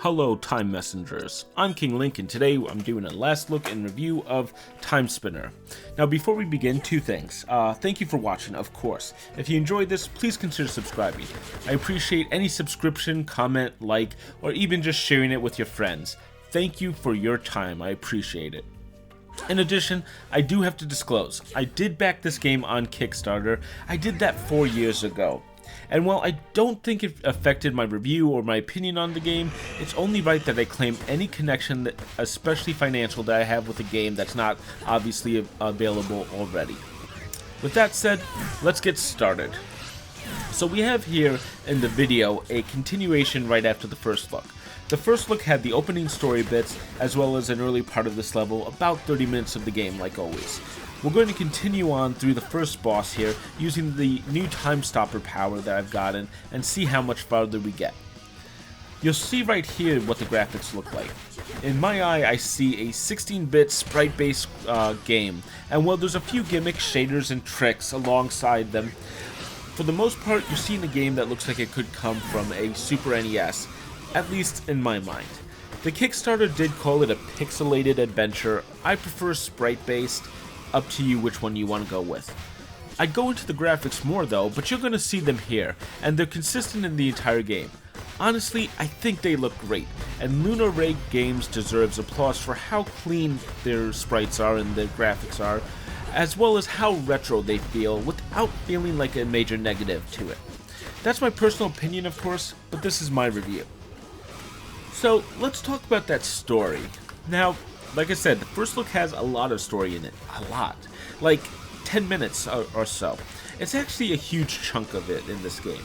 Hello Time Messengers, I'm King Link and today I'm doing a last look and review of Timespinner. Now before we begin, two things. Thank you for watching, of course. If you enjoyed this, please consider subscribing. I appreciate any subscription, comment, like, or even just sharing it with your friends. Thank you for your time, I appreciate it. In addition, I do have to disclose, I did back this game on Kickstarter. I did that 4 years ago. And while I don't think it affected my review or my opinion on the game, it's only right that I claim any connection, especially financial, that I have with a game that's not obviously available already. With that said, let's get started. So we have here in the video a continuation right after the first look. The first look had the opening story bits, as well as an early part of this level, about 30 minutes of the game like always. We're going to continue on through the first boss here, using the new time stopper power that I've gotten, and see how much farther we get. You'll see right here what the graphics look like. In my eye, I see a 16-bit sprite-based game, and while there's a few gimmicks, shaders, and tricks alongside them, for the most part, you're seeing a game that looks like it could come from a Super NES, at least in my mind. The Kickstarter did call it a pixelated adventure. I prefer sprite-based. Up to you which one you want to go with. I'd go into the graphics more though, but you're going to see them here, and they're consistent in the entire game. Honestly, I think they look great, and Lunar Ray Games deserves applause for how clean their sprites are and their graphics are, as well as how retro they feel without feeling like a major negative to it. That's my personal opinion, of course, but this is my review. So, let's talk about that story. Now, like I said, the first look has a lot of story in it. A lot. Like 10 minutes or so. It's actually a huge chunk of it in this game.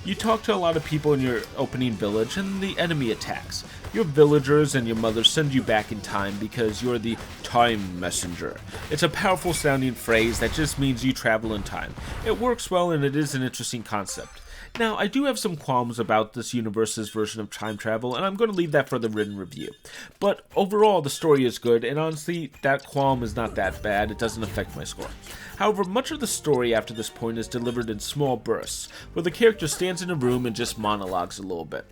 You talk to a lot of people in your opening village and the enemy attacks. Your villagers and your mother send you back in time because you're the time messenger. It's a powerful sounding phrase that just means you travel in time. It works well and it is an interesting concept. Now, I do have some qualms about this universe's version of time travel, and I'm going to leave that for the written review. But overall, the story is good, and honestly, that qualm is not that bad. It doesn't affect my score. However, much of the story after this point is delivered in small bursts, where the character stands in a room and just monologues a little bit.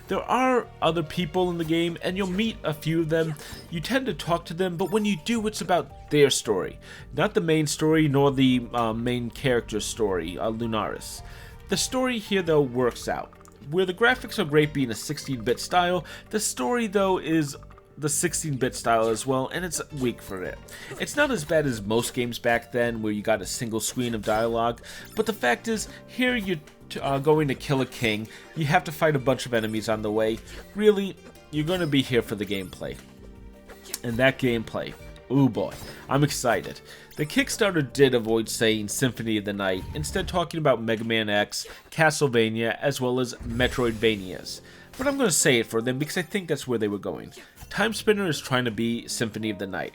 There are other people in the game, and you'll meet a few of them. You tend to talk to them, but when you do, it's about their story. Not the main story, nor the main character's story, Lunaris. The story here though works out. Where the graphics are great being a 16-bit style, the story though is the 16-bit style as well, and it's weak for it. It's not as bad as most games back then where you got a single screen of dialogue, but the fact is, here you're going to kill a king, you have to fight a bunch of enemies on the way. Really, you're going to be here for the gameplay. And that gameplay, ooh boy, I'm excited. The Kickstarter did avoid saying Symphony of the Night, instead talking about Mega Man X, Castlevania, as well as Metroidvanias. But I'm going to say it for them because I think that's where they were going. Timespinner is trying to be Symphony of the Night.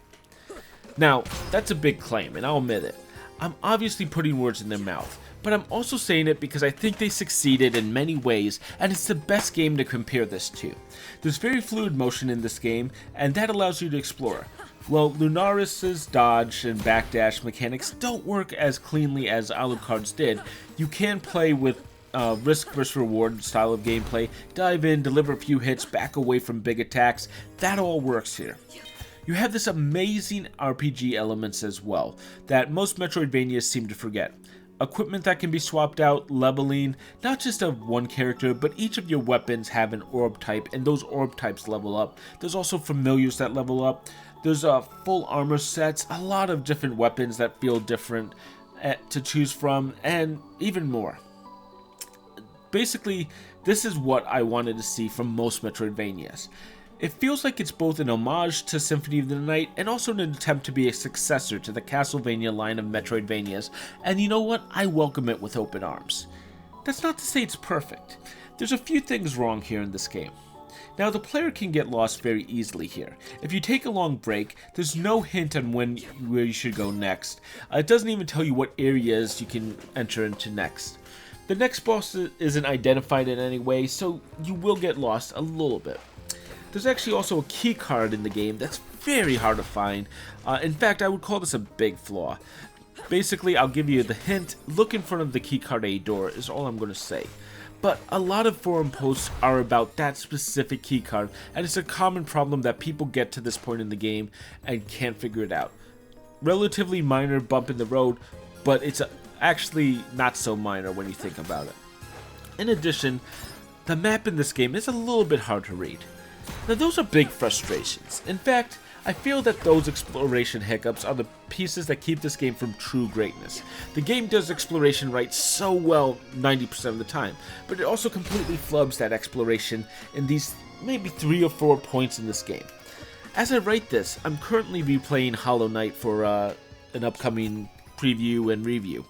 Now, that's a big claim, and I'll admit it. I'm obviously putting words in their mouth, but I'm also saying it because I think they succeeded in many ways, and it's the best game to compare this to. There's very fluid motion in this game, and that allows you to explore. While Lunaris's dodge and backdash mechanics don't work as cleanly as Alucard's did, you can play with risk versus reward style of gameplay, dive in, deliver a few hits, back away from big attacks. That all works here. You have this amazing RPG elements as well that most Metroidvanias seem to forget. Equipment that can be swapped out, leveling, not just of one character, but each of your weapons have an orb type, and those orb types level up. There's also familiars that level up. There's full armor sets, a lot of different weapons that feel different to choose from, and even more. Basically, this is what I wanted to see from most Metroidvanias. It feels like it's both an homage to Symphony of the Night and also an attempt to be a successor to the Castlevania line of Metroidvanias, and you know what? I welcome it with open arms. That's not to say it's perfect. There's a few things wrong here in this game. Now, the player can get lost very easily here. If you take a long break, there's no hint on where you should go next. It doesn't even tell you what areas you can enter into next. The next boss isn't identified in any way, so you will get lost a little bit. There's actually also a key card in the game that's very hard to find. In fact, I would call this a big flaw. Basically, I'll give you the hint. Look in front of the key card A door is all I'm going to say. but a lot of forum posts are about that specific keycard, and it's a common problem that people get to this point in the game and can't figure it out. Relatively minor bump in the road, but it's actually not so minor when you think about it. In addition, the map in this game is a little bit hard to read. Now those are big frustrations. In fact, I feel that those exploration hiccups are the pieces that keep this game from true greatness. The game does exploration right so well 90% of the time, but it also completely flubs that exploration in these maybe 3 or 4 points in this game. As I write this, I'm currently replaying Hollow Knight for an upcoming preview and review,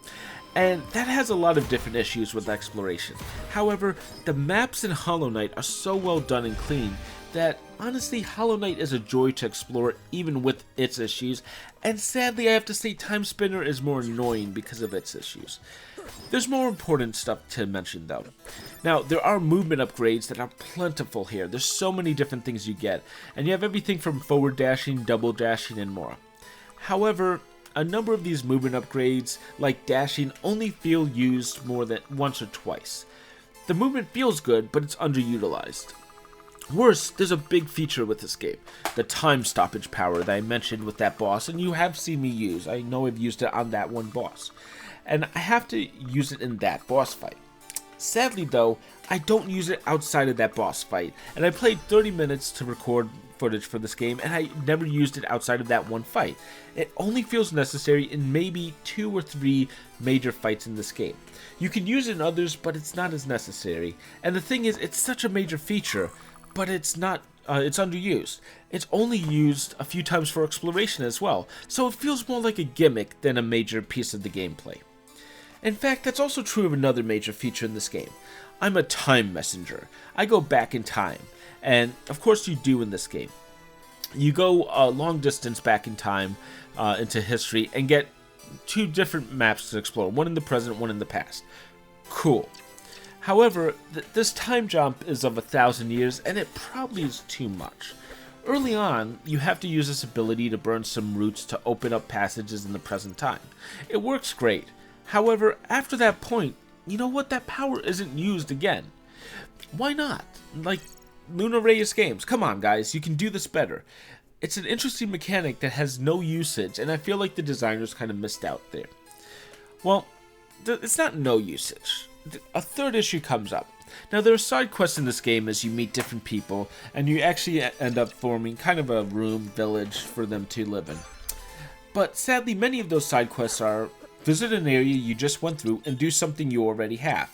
and that has a lot of different issues with exploration. However, the maps in Hollow Knight are so well done and clean that honestly Hollow Knight is a joy to explore even with its issues, and sadly I have to say Timespinner is more annoying because of its issues. There's more important stuff to mention though. Now, there are movement upgrades that are plentiful here. There's so many different things you get, and you have everything from forward dashing, double dashing, and more. However, a number of these movement upgrades, like dashing, only feel used more than once or twice. The movement feels good, but it's underutilized. Worse, there's a big feature with this game, the time stoppage power that I mentioned with that boss, and you have seen me use. I know I've used it on that one boss, and I have to use it in that boss fight. Sadly though, I don't use it outside of that boss fight, and I played 30 minutes to record footage for this game, and I never used it outside of that one fight. It only feels necessary in maybe 2 or 3 major fights in this game. You can use it in others, but it's not as necessary, and the thing is, it's such a major feature, but it's not, it's underused. It's only used a few times for exploration as well, so it feels more like a gimmick than a major piece of the gameplay. In fact, that's also true of another major feature in this game. I'm a time messenger. I go back in time, and of course you do in this game. You go a long distance back in time into history and get 2 different maps to explore, one in the present, one in the past. Cool. However, this time jump is of 1,000 years, and it probably is too much. Early on, you have to use this ability to burn some roots to open up passages in the present time. It works great. However, after that point, you know what? That power isn't used again. Why not? Like, Lunar Ray Games. Come on, guys. You can do this better. It's an interesting mechanic that has no usage, and I feel like the designers kind of missed out there. Well, it's not no usage. A third issue comes up. Now, there are side quests in this game as you meet different people, and you actually end up forming kind of a village for them to live in. But sadly, many of those side quests are visit an area you just went through and do something you already have.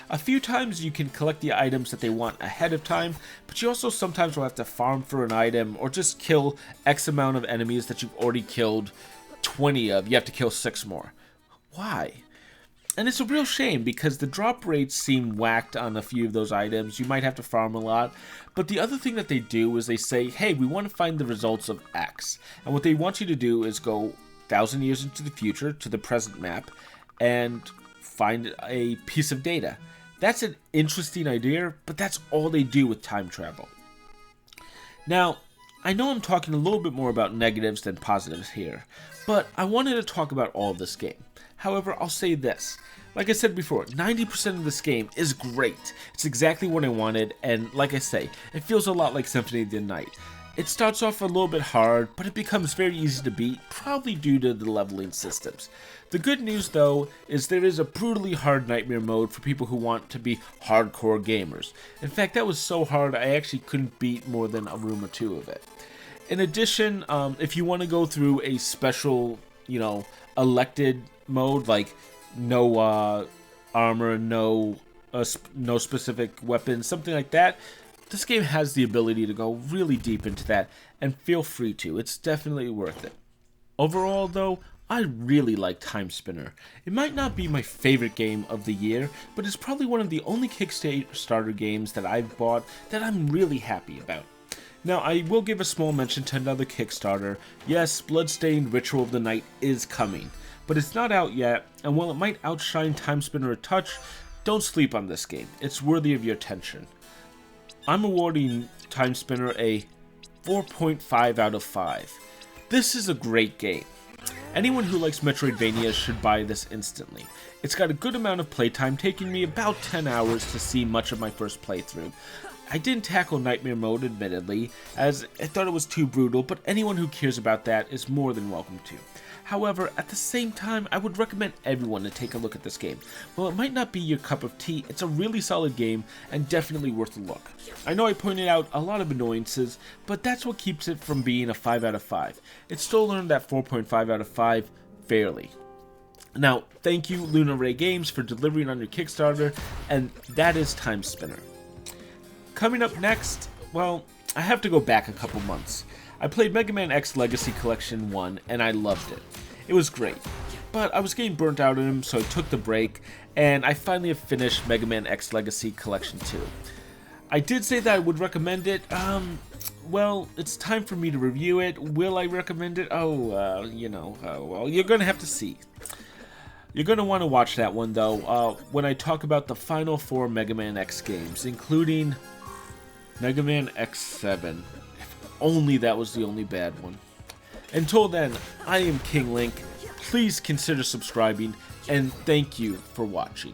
A few times you can collect the items that they want ahead of time, but you also sometimes will have to farm for an item or just kill X amount of enemies that you've already killed 20 of. You have to kill 6 more. Why? And it's a real shame because the drop rates seem whacked on a few of those items. You might have to farm a lot. But the other thing that they do is they say, hey, we want to find the results of X. And what they want you to do is go 1,000 years into the future to the present map and find a piece of data. That's an interesting idea, but that's all they do with time travel. Now, I know I'm talking a little bit more about negatives than positives here, but I wanted to talk about all of this game. However, I'll say this. Like I said before, 90% of this game is great. It's exactly what I wanted, and like I say, it feels a lot like Symphony of the Night. It starts off a little bit hard, but it becomes very easy to beat, probably due to the leveling systems. The good news, though, is there is a brutally hard nightmare mode for people who want to be hardcore gamers. In fact, that was so hard I actually couldn't beat more than a room or 2 of it. In addition, if you want to go through a special, elected mode, like no armor, no specific weapons, something like that, this game has the ability to go really deep into that, and feel free to. It's definitely worth it. Overall, though, I really like Timespinner. It might not be my favorite game of the year, but it's probably one of the only Kickstarter games that I've bought that I'm really happy about. Now, I will give a small mention to another Kickstarter. Yes, Bloodstained Ritual of the Night is coming, but it's not out yet, and while it might outshine Timespinner a touch, don't sleep on this game. It's worthy of your attention. I'm awarding Timespinner a 4.5 out of 5. This is a great game. Anyone who likes Metroidvania should buy this instantly. It's got a good amount of playtime, taking me about 10 hours to see much of my first playthrough. I didn't tackle Nightmare Mode, admittedly, as I thought it was too brutal, but anyone who cares about that is more than welcome to. However, at the same time, I would recommend everyone to take a look at this game. While it might not be your cup of tea, it's a really solid game and definitely worth a look. I know I pointed out a lot of annoyances, but that's what keeps it from being a 5 out of 5. It still earned that 4.5 out of 5 fairly. Now, thank you Lunar Ray Games for delivering on your Kickstarter, and that is Timespinner. Coming up next, well, I have to go back a couple months. I played Mega Man X Legacy Collection 1, and I loved it. It was great, but I was getting burnt out on him, so I took the break, and I finally have finished Mega Man X Legacy Collection 2. I did say that I would recommend it. Well, it's time for me to review it. Will I recommend it? Well, you're gonna have to see. You're going to want to watch that one, though, when I talk about the final 4 Mega Man X games, including Mega Man X7. If only that was the only bad one. Until then, I am King Link. Please consider subscribing, and thank you for watching.